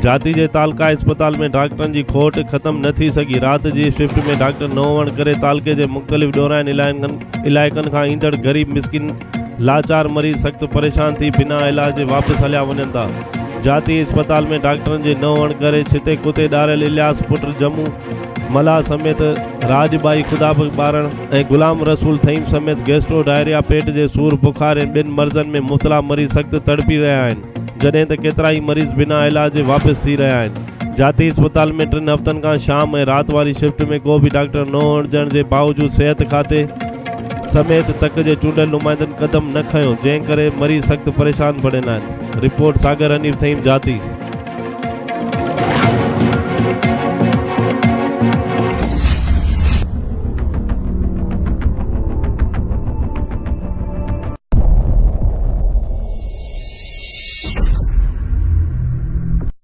जाती जे तालका अस्पताल में डॉक्टरनि जी खोट ख़त्म न थी सघी। रात जी शिफ्ट में डॉक्टर न हुअण करे तालके जे मुख़्तलिफ़ ॾोराइनि इलाइक़नि खां ईंदड़ ग़रीब मिस्किन लाचार मरीज़ सख़्त परेशान थी बिना इलाज वापसि हलिया वञनि था। जाती अस्पताल में डॉक्टरनि जे न हुअण करे छिते कुते ॾारियल इलियास पुट जम्मू मला समेत राजबाई खुदाबक ॿारण ऐं गुलाम रसूल थईम समेत गैस्ट्रो डायरिया पेट जे सूर बुखार ऐं ॿिनि मर्ज़नि में मुबतला मरीज़ सख़्त तड़पी रहिया आहिनि, जॾहिं त केतिरा ई मरीज़ बिना इलाज वापसि थी रहिया आहिनि। जाती अस्पताल में 3 हफ़्तनि खां शाम ऐं राति वारी शिफ्ट में को बि डॉक्टर न हुजण जे बावजूदु सिहत खाते समेत तक जे चूंडियल नुमाइंदनि क़दम न खयो, जंहिं करे मरीज़ सख़्त परेशान बणियल आहिनि। रिपोर्ट सागर हनीफ थईम जाती।